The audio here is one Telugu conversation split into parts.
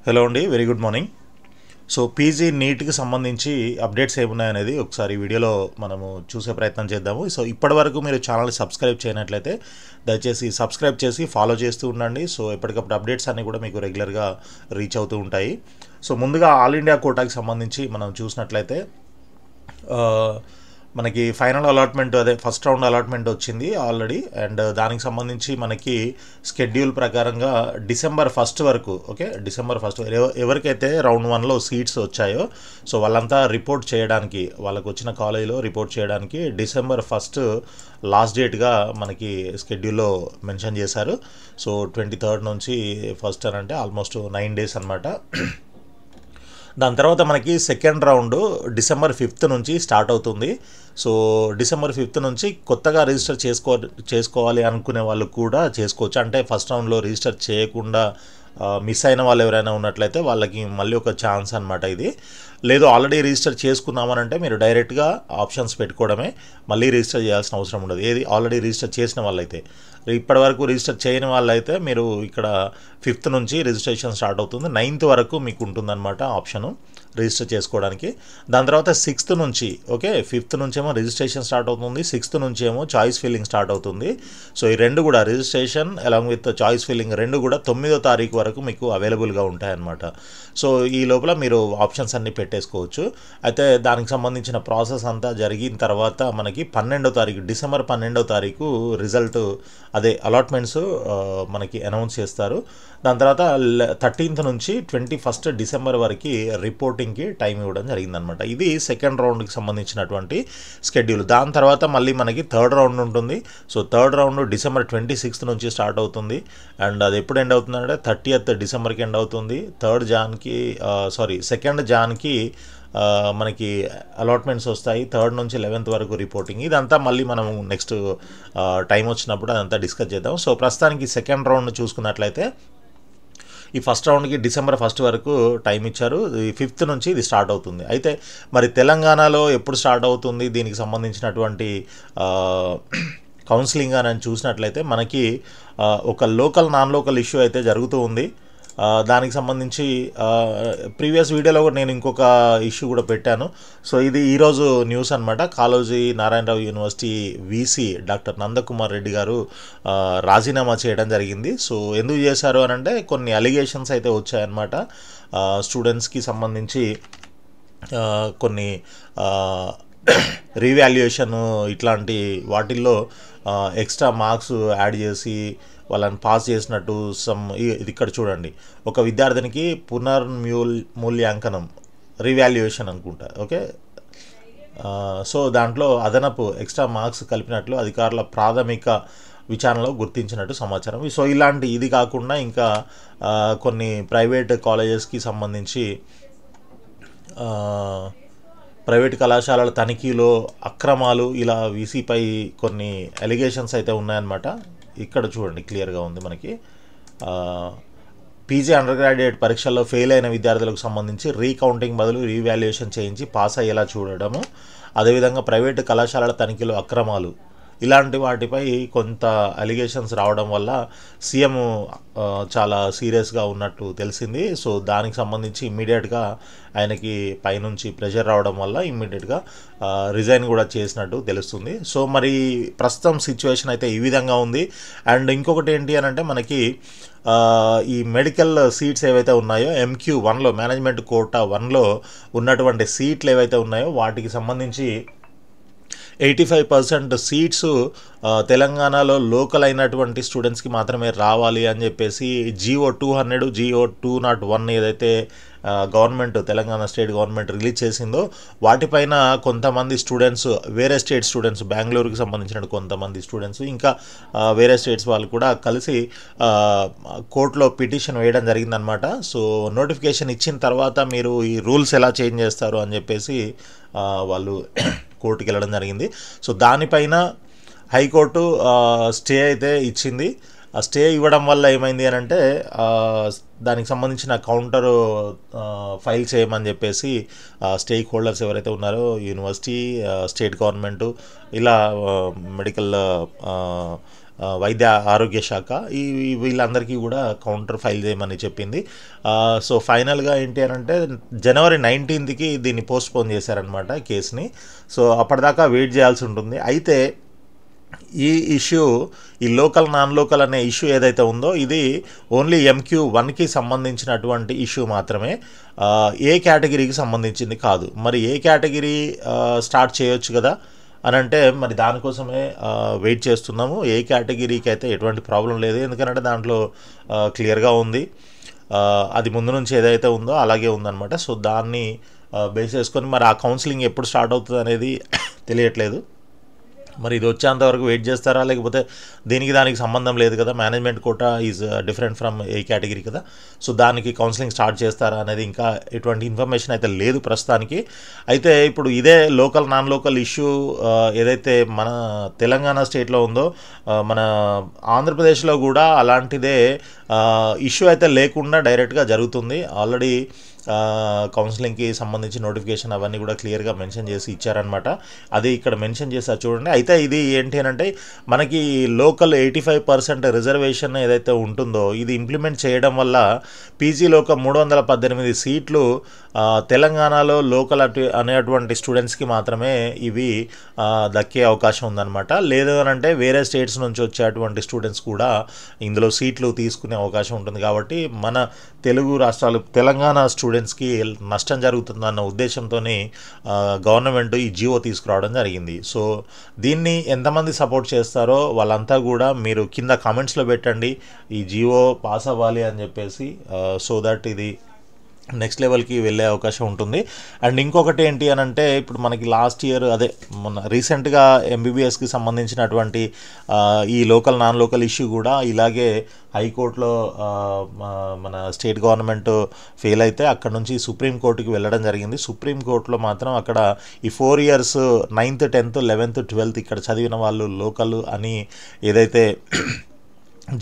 హలో అండి, very good morning. So PG నీట్కి సంబంధించి అప్డేట్స్ ఏమున్నాయనేది ఒకసారి వీడియోలో మనము చూసే ప్రయత్నం చేద్దాము. సో ఇప్పటి వరకు మీరు ఛానల్ని సబ్స్క్రైబ్ చేయనట్లయితే దయచేసి సబ్స్క్రైబ్ చేసి ఫాలో చేస్తూ ఉండండి. సో ఎప్పటికప్పుడు అప్డేట్స్ అన్నీ కూడా మీకు రెగ్యులర్గా రీచ్ అవుతూ ఉంటాయి. సో ముందుగా ఆల్ ఇండియా కోటాకి సంబంధించి మనం చూసినట్లయితే మనకి ఫైనల్ అలాట్మెంట్, అదే ఫస్ట్ రౌండ్ అలాట్మెంట్ వచ్చింది ఆల్రెడీ. అండ్ దానికి సంబంధించి మనకి స్కెడ్యూల్ ప్రకారంగా డిసెంబర్ 1 వరకు, ఓకే, డిసెంబర్ 1 ఎవరికైతే రౌండ్ 1లో సీట్స్ వచ్చాయో సో వాళ్ళంతా రిపోర్ట్ చేయడానికి, వాళ్ళకు వచ్చిన కాలేజీలో రిపోర్ట్ చేయడానికి డిసెంబర్ 1 లాస్ట్ డేట్గా మనకి స్కెడ్యూల్లో మెన్షన్ చేశారు. సో 23rd నుంచి 1 అని అంటే ఆల్మోస్ట్ 9 days అనమాట. దాని తర్వాత మనకి సెకండ్ రౌండ్ డిసెంబర్ 5 నుంచి స్టార్ట్ అవుతుంది. సో డిసెంబర్ 5 నుంచి కొత్తగా రిజిస్టర్ చేసుకోవాలి అనుకునే వాళ్ళు కూడా చేసుకోవచ్చు. అంటే ఫస్ట్ రౌండ్లో రిజిస్టర్ చేయకుండా మిస్ అయిన వాళ్ళు ఎవరైనా ఉన్నట్లయితే వాళ్ళకి మళ్ళీ ఒక ఛాన్స్ అనమాట ఇది. లేదు ఆల్రెడీ రిజిస్టర్ చేసుకున్నామనంటే మీరు డైరెక్ట్గా ఆప్షన్స్ పెట్టుకోవడమే, మళ్ళీ రిజిస్టర్ చేయాల్సిన అవసరం ఉండదు. ఏది ఆల్రెడీ రిజిస్టర్ చేసిన వాళ్ళైతే. ఇప్పటివరకు రిజిస్టర్ చేయని వాళ్ళైతే మీరు ఇక్కడ 5th నుంచి రిజిస్ట్రేషన్ స్టార్ట్ అవుతుంది. 9th వరకు మీకు ఉంటుందన్నమాట ఆప్షను రిజిస్టర్ చేసుకోవడానికి. దాని తర్వాత 6th నుంచి, ఓకే, 5th నుంచేమో రిజిస్ట్రేషన్ స్టార్ట్ అవుతుంది, 6th నుంచి ఏమో చాయిస్ ఫిల్లింగ్ స్టార్ట్ అవుతుంది. సో ఈ రెండు కూడా registration along with choice filling రెండు కూడా 9వ తారీఖు వరకు మీకు అవైలబుల్గా ఉంటాయన్నమాట. సో ఈ లోపల మీరు ఆప్షన్స్ అన్నీ పెట్టేసుకోవచ్చు. అయితే దానికి సంబంధించిన ప్రాసెస్ అంతా జరిగిన తర్వాత మనకి 12వ తారీఖు, డిసెంబర్ 12వ తారీఖు రిజల్ట్, అదే అలాట్మెంట్స్ మనకి అనౌన్స్ చేస్తారు. దాని తర్వాత 13th నుంచి 21st డిసెంబర్ వరకు రిపోర్టింగ్కి టైం ఇవ్వడం జరిగిందనమాట. ఇది సెకండ్ రౌండ్కి సంబంధించినటువంటి స్కెడ్యూల్. దాని తర్వాత మళ్ళీ మనకి థర్డ్ రౌండ్ ఉంటుంది. So third round December 26th నుంచి స్టార్ట్ అవుతుంది. అండ్ అది ఎప్పుడు ఎండ్ అవుతుందంటే 30th డిసెంబర్కి ఎండ్ అవుతుంది. 2nd జాన్కి మనకి అలాట్మెంట్స్ వస్తాయి. 3rd నుంచి 11th వరకు రిపోర్టింగ్. ఇదంతా మళ్ళీ మనం నెక్స్ట్ టైం వచ్చినప్పుడు అదంతా డిస్కస్ చేద్దాం. సో ప్రస్తుతానికి సెకండ్ రౌండ్ చూసుకున్నట్లయితే ఈ ఫస్ట్ రౌండ్కి డిసెంబర్ 1 వరకు టైం ఇచ్చారు. 5th నుంచి ఇది స్టార్ట్ అవుతుంది. అయితే మరి తెలంగాణలో ఎప్పుడు స్టార్ట్ అవుతుంది దీనికి సంబంధించినటువంటి కౌన్సిలింగ్ అని చూసినట్లయితే మనకి ఒక లోకల్ నాన్ లోకల్ ఇష్యూ అయితే జరుగుతూ ఉంది. దానికి సంబంధించి ప్రీవియస్ వీడియోలో కూడా నేను ఇంకొక ఇష్యూ కూడా పెట్టాను. సో ఇది ఈరోజు న్యూస్ అనమాట. Kaloji Narayana Rao university VC doctor Nandakumar Reddy గారు రాజీనామా చేయడం జరిగింది. సో ఎందుకు చేశారు అని అంటే కొన్ని అలిగేషన్స్ అయితే వచ్చాయన్నమాట. స్టూడెంట్స్కి సంబంధించి కొన్ని రీవాల్యుయేషన్ ఇట్లాంటి వాటిల్లో ఎక్స్ట్రా మార్క్స్ యాడ్ చేసి వాళ్ళని పాస్ చేసినట్టు ఇది ఇక్కడ చూడండి, ఒక విద్యార్థినికి పునర్మూల్యాంకనం రీవాల్యుయేషన్ అనుకుంటా, ఓకే. సో దాంట్లో అదనపు ఎక్స్ట్రా మార్క్స్ కలిపినట్లు అధికారుల ప్రాథమిక విచారణలో గుర్తించినట్టు సమాచారం. సో ఇలాంటి ఇది కాకుండా ఇంకా కొన్ని ప్రైవేట్ కాలేజెస్కి సంబంధించి ప్రైవేట్ కళాశాలల తనిఖీలో అక్రమాలు, ఇలా వీసీపై కొన్ని అలిగేషన్స్ అయితే ఉన్నాయన్నమాట. ఇక్కడ చూడండి క్లియర్గా ఉంది మనకి. పీజీ అండర్ గ్రాడ్యుయేట్ పరీక్షల్లో ఫెయిల్ అయిన విద్యార్థులకు సంబంధించి రీకౌంటింగ్ బదులు రీవాల్యుయేషన్ చేయించి పాస్ అయ్యేలా చూడడము, అదేవిధంగా ప్రైవేటు కళాశాలల తనిఖీలో అక్రమాలు, ఇలాంటి వాటిపై కొంత అలిగేషన్స్ రావడం వల్ల సీఎం చాలా సీరియస్గా ఉన్నట్టు తెలిసింది. సో దానికి సంబంధించి ఇమ్మీడియట్గా ఆయనకి పైనుంచి ప్రెషర్ రావడం వల్ల ఇమ్మీడియట్గా రిజైన్ కూడా చేసినట్టు తెలుస్తుంది. సో మరి ప్రస్తుతం సిచ్యువేషన్ అయితే ఈ విధంగా ఉంది. అండ్ ఇంకొకటి ఏంటి అని అంటే మనకి ఈ మెడికల్ సీట్స్ ఏవైతే ఉన్నాయో MQ1లో, మేనేజ్మెంట్ కోటా 1లో ఉన్నటువంటి సీట్లు ఏవైతే ఉన్నాయో వాటికి సంబంధించి 85% సీట్స్ తెలంగాణలో లోకల్ అయినటువంటి స్టూడెంట్స్కి మాత్రమే రావాలి అని చెప్పేసి GO 200, GO 201 ఏదైతే government, Telangana state government release చేసిందో వాటిపైన కొంతమంది స్టూడెంట్స్, వేరే స్టేట్ స్టూడెంట్స్, బెంగళూరుకి సంబంధించిన కొంతమంది స్టూడెంట్స్, ఇంకా వేరే స్టేట్స్ వాళ్ళు కూడా కలిసి కోర్టులో పిటిషన్ వేయడం జరిగిందనమాట. సో నోటిఫికేషన్ ఇచ్చిన తర్వాత మీరు ఈ రూల్స్ ఎలా చేంజ్ చేస్తారు అని చెప్పేసి వాళ్ళు కోర్టుకి వెళ్ళడం జరిగింది. సో దానిపైన హైకోర్టు స్టే అయితే ఇచ్చింది. ఆ స్టే ఇవ్వడం వల్ల ఏమైంది అని అంటే దానికి సంబంధించిన కౌంటర్ ఫైల్ చేయమని చెప్పేసి స్టేక్ హోల్డర్స్ ఎవరైతే ఉన్నారో యూనివర్సిటీ, స్టేట్ గవర్నమెంటు, ఇలా మెడికల్ వైద్య ఆరోగ్య శాఖ వీళ్ళందరికీ కూడా కౌంటర్ ఫైల్ చేయమని చెప్పింది. సో ఫైనల్గా ఏంటి అని అంటే జనవరి 19కి దీన్ని పోస్ట్పోన్ చేశారనమాట కేసుని. సో అప్పటిదాకా వెయిట్ చేయాల్సి ఉంటుంది. అయితే ఈ ఇష్యూ, ఈ లోకల్ నాన్ లోకల్ అనే ఇష్యూ ఏదైతే ఉందో ఇది ఓన్లీ MQ1కి సంబంధించినటువంటి ఇష్యూ మాత్రమే, ఏ కేటగిరీకి సంబంధించింది కాదు. మరి ఏ కేటగిరీ స్టార్ట్ చేయొచ్చు కదా అని అంటే మరి దానికోసమే వెయిట్ చేస్తున్నాము. ఏ కేటగిరీకి అయితే ఎటువంటి ప్రాబ్లం లేదు, ఎందుకంటే దాంట్లో క్లియర్గా ఉంది, అది ముందు నుంచి ఏదైతే ఉందో అలాగే ఉందన్నమాట. సో దాన్ని బేస్ చేసుకొని మరి ఆ కౌన్సిలింగ్ ఎప్పుడు స్టార్ట్ అవుతుంది అనేది తెలియట్లేదు. మరి ఇది వచ్చేంత వరకు వెయిట్ చేస్తారా, లేకపోతే దానికి సంబంధం లేదు కదా, management quota is different from A category కదా, సో దానికి కౌన్సిలింగ్ స్టార్ట్ చేస్తారా అనేది ఇంకా ఎటువంటి ఇన్ఫర్మేషన్ అయితే లేదు ప్రస్తుతానికి. అయితే ఇప్పుడు ఇదే లోకల్ నాన్ లోకల్ ఇష్యూ ఏదైతే మన తెలంగాణ స్టేట్లో ఉందో, మన ఆంధ్రప్రదేశ్లో కూడా అలాంటిదే ఇష్యూ అయితే లేకుండా డైరెక్ట్గా జరుగుతుంది. ఆల్రెడీ కౌన్సిలింగ్కి సంబంధించి నోటిఫికేషన్ అవన్నీ కూడా క్లియర్గా మెన్షన్ చేసి ఇచ్చారనమాట. అది ఇక్కడ మెన్షన్ చేశారు చూడండి. అయితే ఇది ఏంటి అని అంటే మనకి లోకల్ 85% రిజర్వేషన్ ఏదైతే ఉంటుందో ఇది ఇంప్లిమెంట్ చేయడం వల్ల పీజీలో ఒక 318 సీట్లు తెలంగాణలో లోకల్ అనేటువంటి స్టూడెంట్స్కి మాత్రమే ఇవి దక్కే అవకాశం ఉందన్నమాట. లేదు అని అంటే వేరే స్టేట్స్ నుంచి వచ్చేటువంటి స్టూడెంట్స్ కూడా ఇందులో సీట్లు తీసుకునే అవకాశం ఉంటుంది. కాబట్టి మన తెలుగు రాష్ట్రాలు, తెలంగాణ స్టూడెంట్స్కి నష్టం జరుగుతుందన్న ఉద్దేశంతో గవర్నమెంట్ ఈ జియో తీసుకురావడం జరిగింది. సో దీన్ని ఎంతమంది సపోర్ట్ చేస్తారో వాళ్ళంతా కూడా మీరు కింద కామెంట్స్లో పెట్టండి, ఈ జియో పాస్ అవ్వాలి అని చెప్పేసి, సో దట్ ఇది నెక్స్ట్ లెవెల్కి వెళ్ళే అవకాశం ఉంటుంది. అండ్ ఇంకొకటి ఏంటి అని అంటే ఇప్పుడు మనకి లాస్ట్ ఇయర్ మొన్న రీసెంట్గా MBBSకి సంబంధించినటువంటి ఈ లోకల్ నాన్ లోకల్ ఇష్యూ కూడా ఇలాగే హైకోర్టులో మన స్టేట్ గవర్నమెంట్ ఫెయిల్ అయితే అక్కడ నుంచి సుప్రీంకోర్టుకి వెళ్ళడం జరిగింది. సుప్రీంకోర్టులో మాత్రం అక్కడ ఈ 4 years 9th 10th 11th 12th ఇక్కడ చదివిన వాళ్ళు లోకల్ అని ఏదైతే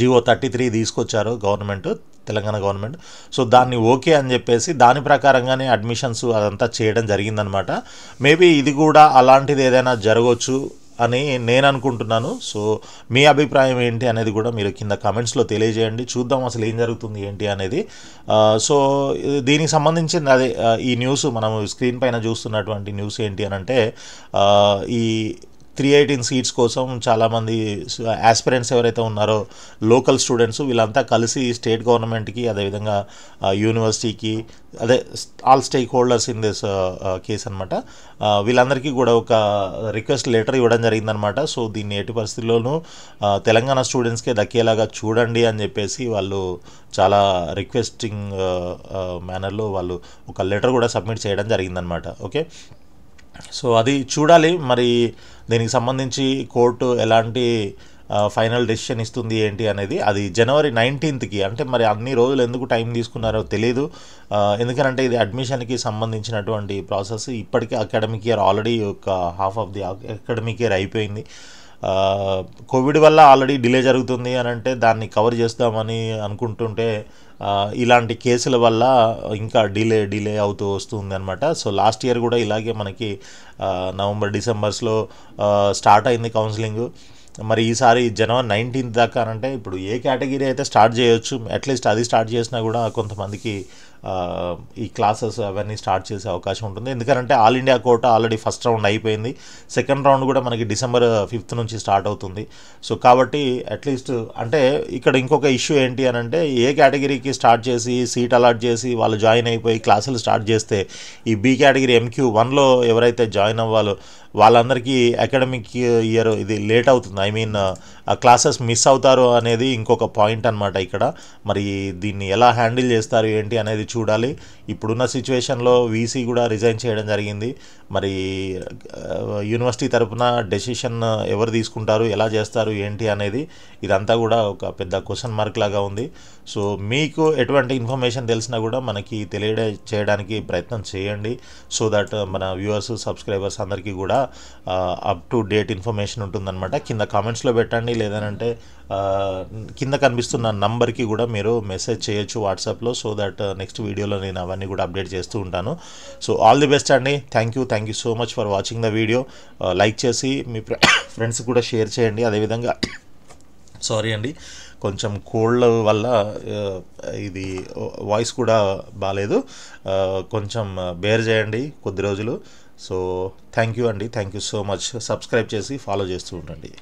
జియో 33 తీసుకొచ్చారో తెలంగాణ గవర్నమెంట్, సో దాన్ని ఓకే అని చెప్పేసి దాని ప్రకారంగానే అడ్మిషన్స్ అదంతా చేయడం జరిగిందనమాట. మేబీ ఇది కూడా అలాంటిది ఏదైనా జరగవచ్చు అని నేను అనుకుంటున్నాను. సో మీ అభిప్రాయం ఏంటి అనేది కూడా మీరు కింద కామెంట్స్లో తెలియజేయండి. చూద్దాం అసలు ఏం జరుగుతుంది ఏంటి అనేది. సో దీనికి సంబంధించింది ఈ న్యూస్ మనం స్క్రీన్ పైన చూస్తున్నటువంటి న్యూస్ ఏంటి అని అంటే ఈ 318 సీట్స్ కోసం చాలామంది ఆస్పిరెంట్స్ ఎవరైతే ఉన్నారో లోకల్ స్టూడెంట్స్ వీళ్ళంతా కలిసి స్టేట్ గవర్నమెంట్కి అదేవిధంగా యూనివర్సిటీకి all stake holders in this case అనమాట, వీళ్ళందరికీ కూడా ఒక రిక్వెస్ట్ లెటర్ ఇవ్వడం జరిగిందనమాట. సో దీన్ని ఎట్టి పరిస్థితుల్లోనూ తెలంగాణ స్టూడెంట్స్కే దక్కేలాగా చూడండి అని చెప్పేసి వాళ్ళు చాలా రిక్వెస్టింగ్ మేనర్లో వాళ్ళు ఒక లెటర్ కూడా సబ్మిట్ చేయడం జరిగిందనమాట. ఓకే, సో అది చూడాలి మరి దీనికి సంబంధించి కోర్టు ఎలాంటి ఫైనల్ డెసిషన్ ఇస్తుంది ఏంటి అనేది. అది జనవరి 19కి, అంటే మరి అన్ని రోజులు ఎందుకు టైం తీసుకున్నారో తెలియదు. ఎందుకంటే ఇది అడ్మిషన్కి సంబంధించినటువంటి ప్రాసెస్. ఇప్పటికీ అకాడమిక్ ఇయర్ ఆల్రెడీ ఒక half of the academic year అయిపోయింది. కోవిడ్ వల్ల ఆల్రెడీ డిలే జరుగుతుంది అని అంటే దాన్ని కవర్ చేస్తామని అనుకుంటుంటే ఇలాంటి కేసుల వల్ల ఇంకా డిలే అవుతూ వస్తుంది అనమాట. సో లాస్ట్ ఇయర్ కూడా ఇలాగే మనకి నవంబర్ డిసెంబర్స్లో స్టార్ట్ అయింది కౌన్సిలింగ్. మరి ఈసారి జనవరి 19th దాకా అంటే ఇప్పుడు ఏ కేటగిరీ అయితే స్టార్ట్ చేయొచ్చు, అట్లీస్ట్ అది స్టార్ట్ చేసినా కూడా కొంతమందికి ఈ క్లాసెస్ అవన్నీ స్టార్ట్ చేసే అవకాశం ఉంటుంది. ఎందుకంటే all India quota already first round అయిపోయింది, సెకండ్ రౌండ్ కూడా మనకి December 5th నుంచి స్టార్ట్ అవుతుంది. సో కాబట్టి అట్లీస్ట్ అంటే ఇక్కడ ఇంకొక ఇష్యూ ఏంటి అని అంటే ఏ కేటగిరీకి స్టార్ట్ చేసి సీట్ అలాట్ చేసి వాళ్ళు జాయిన్ అయిపోయి క్లాసులు స్టార్ట్ చేస్తే ఈ బి కేటగిరీ MQ1లో ఎవరైతే జాయిన్ అవ్వాలో వాళ్ళందరికీ అకాడమిక్ ఇయర్ ఇది లేట్ అవుతుంది. ఐ మీన్ క్లాసెస్ మిస్ అవుతారు అనేది ఇంకొక పాయింట్ అనమాట ఇక్కడ. మరి దీన్ని ఎలా హ్యాండిల్ చేస్తారు ఏంటి అనేది చూడాలి. ఇప్పుడున్న సిచ్యువేషన్లో వీసీ కూడా రిజైన్ చేయడం జరిగింది. మరి యూనివర్సిటీ తరపున డెసిషన్ ఎవరు తీసుకుంటారు, ఎలా చేస్తారు ఏంటి అనేది ఇదంతా కూడా ఒక పెద్ద క్వశ్చన్ మార్క్ లాగా ఉంది. సో మీకు ఎటువంటి ఇన్ఫర్మేషన్ తెలిసినా కూడా మనకి చేయడానికి ప్రయత్నం చేయండి. సో దట్ మన వ్యూవర్స్ సబ్స్క్రైబర్స్ అందరికీ కూడా అప్ టు డేట్ ఇన్ఫర్మేషన్ ఉంటుందన్నమాట. కింద కామెంట్స్లో పెట్టండి, లేదనంటే కింద కనిపిస్తున్న నంబర్కి కూడా మీరు మెసేజ్ చేయొచ్చు వాట్సాప్లో. సో దట్ నెక్స్ట్ వీడియోలో నేను అవన్నీ కూడా అప్డేట్ చేస్తూ ఉంటాను. సో ఆల్ ది బెస్ట్ అండి. Thank you so much for watching the video. Like చేసి మీ ఫ్రెండ్స్ కూడా షేర్ చేయండి. అదేవిధంగా సారీ అండి, కొంచెం కోల్డ్ వల్ల ఇది వాయిస్ కూడా బాగాలేదు. కొంచెం బేర్ చేయండి కొద్ది రోజులు. సో థ్యాంక్ యూ అండి, thank you so much. Subscribe చేసి ఫాలో చేస్తూ ఉండండి.